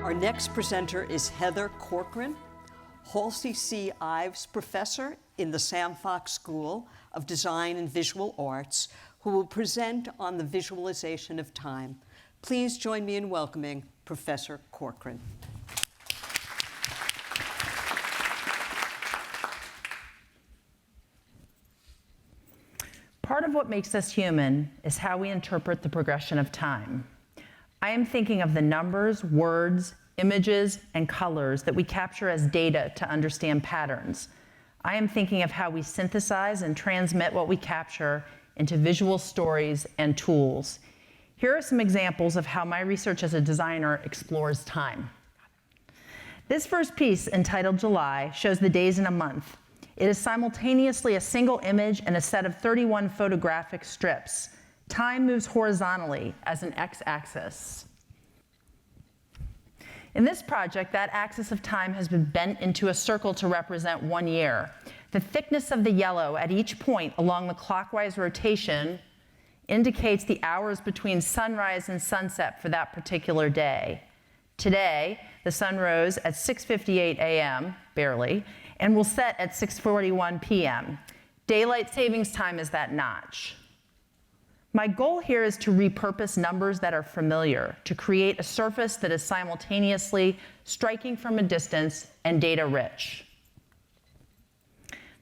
Our next presenter is Heather Corcoran, Halsey C. Ives Professor in the Sam Fox School of Design and Visual Arts, who will present on the visualization of time. Please join me in welcoming Professor Corcoran. Part of what makes us human is how we interpret the progression of time. I am thinking of the numbers, words, images, and colors that we capture as data to understand patterns. I am thinking of how we synthesize and transmit what we capture into visual stories and tools. Here are some examples of how my research as a designer explores time. This first piece, entitled July, shows the days in a month. It is simultaneously a single image and a set of 31 photographic strips. Time moves horizontally as an x-axis. In this project, that axis of time has been bent into a circle to represent 1 year. The thickness of the yellow at each point along the clockwise rotation indicates the hours between sunrise and sunset for that particular day. Today, the sun rose at 6:58 a.m., barely, and will set at 6:41 p.m. Daylight savings time is that notch. My goal here is to repurpose numbers that are familiar, to create a surface that is simultaneously striking from a distance and data-rich.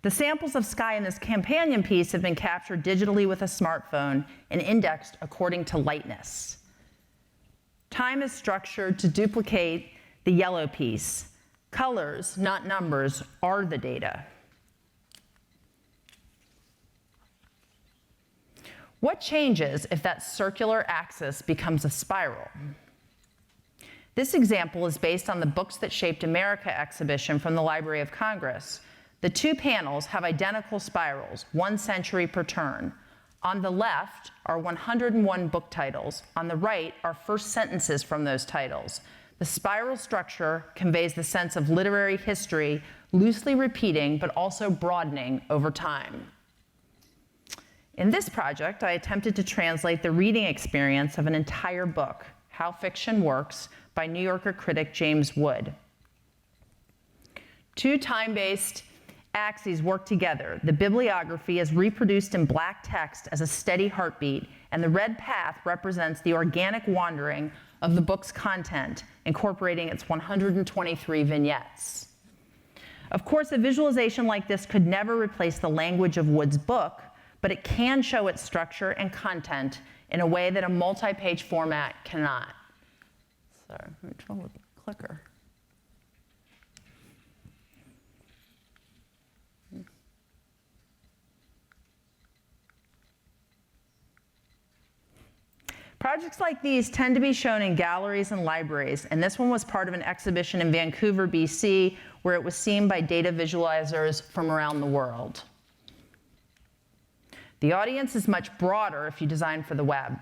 The samples of sky in this companion piece have been captured digitally with a smartphone and indexed according to lightness. Time is structured to duplicate the yellow piece. Colors, not numbers, are the data. What changes if that circular axis becomes a spiral? This example is based on the Books That Shaped America exhibition from the Library of Congress. The two panels have identical spirals, 1 century per turn. On the left are 101 book titles. On the right are first sentences from those titles. The spiral structure conveys the sense of literary history, loosely repeating but also broadening over time. In this project, I attempted to translate the reading experience of an entire book, How Fiction Works, by New Yorker critic James Wood. Two time-based axes work together. The bibliography is reproduced in black text as a steady heartbeat, and the red path represents the organic wandering of the book's content, incorporating its 123 vignettes. Of course, a visualization like this could never replace the language of Wood's book, but it can show its structure and content in a way that a multi-page format cannot. Sorry, I'm having trouble with the clicker. Projects like these tend to be shown in galleries and libraries, and this one was part of an exhibition in Vancouver, BC, where it was seen by data visualizers from around the world. The audience is much broader if you design for the web.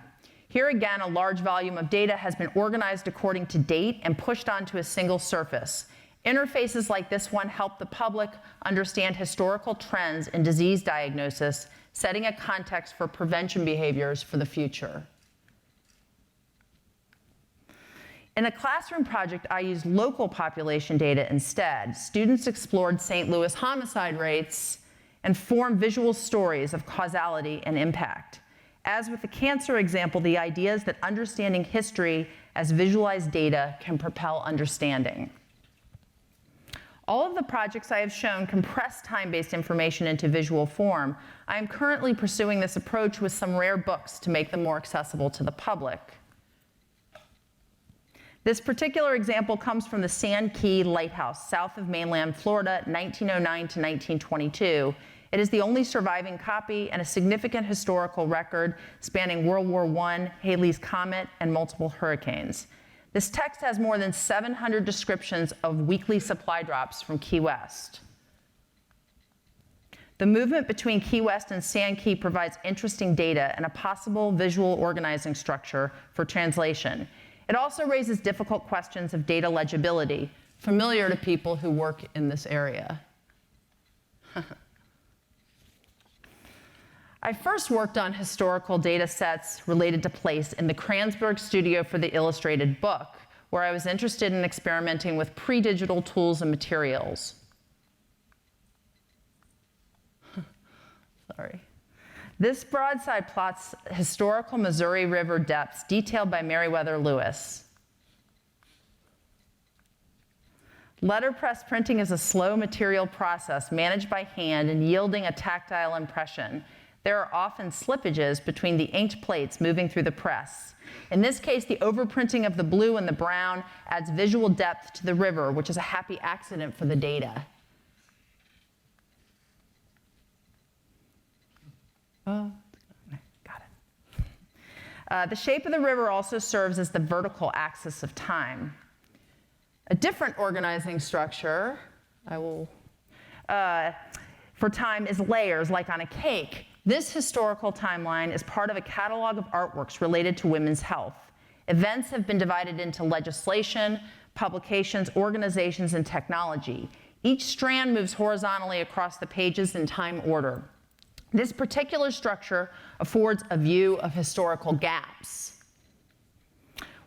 Here again, a large volume of data has been organized according to date and pushed onto a single surface. Interfaces like this one help the public understand historical trends in disease diagnosis, setting a context for prevention behaviors for the future. In a classroom project, I used local population data instead. Students explored St. Louis homicide rates and formed visual stories of causality and impact. As with the cancer example, the idea is that understanding history as visualized data can propel understanding. All of the projects I have shown compress time-based information into visual form. I am currently pursuing this approach with some rare books to make them more accessible to the public. This particular example comes from the Sand Key Lighthouse, south of mainland Florida, 1909 to 1922. It is the only surviving copy and a significant historical record spanning World War I, Halley's Comet, and multiple hurricanes. This text has more than 700 descriptions of weekly supply drops from Key West. The movement between Key West and Sand Key provides interesting data and a possible visual organizing structure for translation. It also raises difficult questions of data legibility. familiar to people who work in this area. I first worked on historical data sets related to place in the Kransberg studio for the illustrated book, where I was interested in experimenting with pre-digital tools and materials. Sorry. This broadside plots historical Missouri River depths detailed by Meriwether Lewis. Letterpress printing is a slow material process managed by hand and yielding a tactile impression. There are often slippages between the inked plates moving through the press. In this case, the overprinting of the blue and the brown adds visual depth to the river, which is a happy accident for the data. Oh, got it. The shape of the river also serves as the vertical axis of time. A different organizing structure, for time is layers, like on a cake. This historical timeline is part of a catalog of artworks related to women's health. Events have been divided into legislation, publications, organizations, and technology. Each strand moves horizontally across the pages in time order. This particular structure affords a view of historical gaps.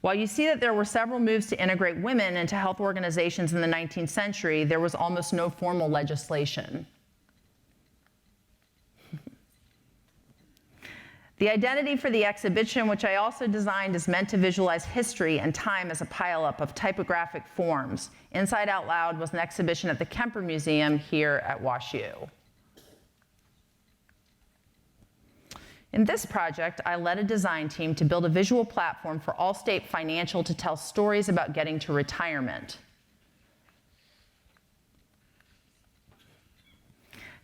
While you see that there were several moves to integrate women into health organizations in the 19th century, there was almost no formal legislation. The identity for the exhibition, which I also designed, is meant to visualize history and time as a pileup of typographic forms. Inside Out Loud was an exhibition at the Kemper Museum here at WashU. In this project, I led a design team to build a visual platform for Allstate Financial to tell stories about getting to retirement.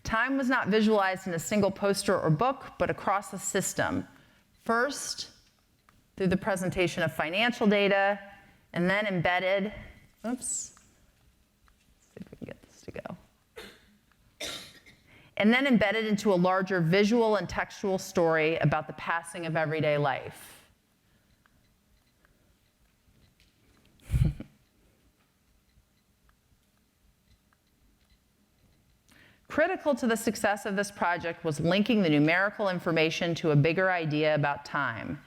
Time was not visualized in a single poster or book, but across the system. First, through the presentation of financial data, and then embedded, let's see if we can get this to go. And then embedded into a larger visual and textual story about the passing of everyday life. Critical to the success of this project was linking the numerical information to a bigger idea about time.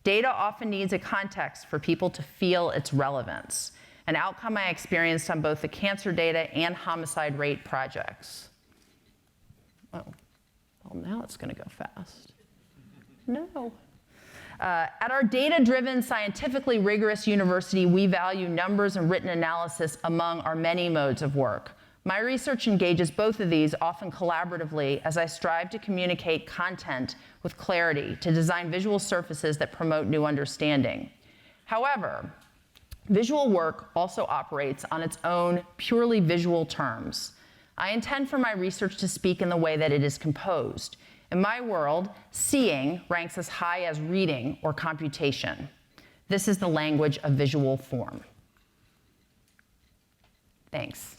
Data often needs a context for people to feel its relevance, an outcome I experienced on both the cancer data and homicide rate projects. Oh, well, now it's going to go fast. No. At our data-driven, scientifically rigorous university, we value numbers and written analysis among our many modes of work. My research engages both of these, often collaboratively, as I strive to communicate content with clarity, to design visual surfaces that promote new understanding. However, visual work also operates on its own purely visual terms. I intend for my research to speak in the way that it is composed. In my world, seeing ranks as high as reading or computation. This is the language of visual form. Thanks.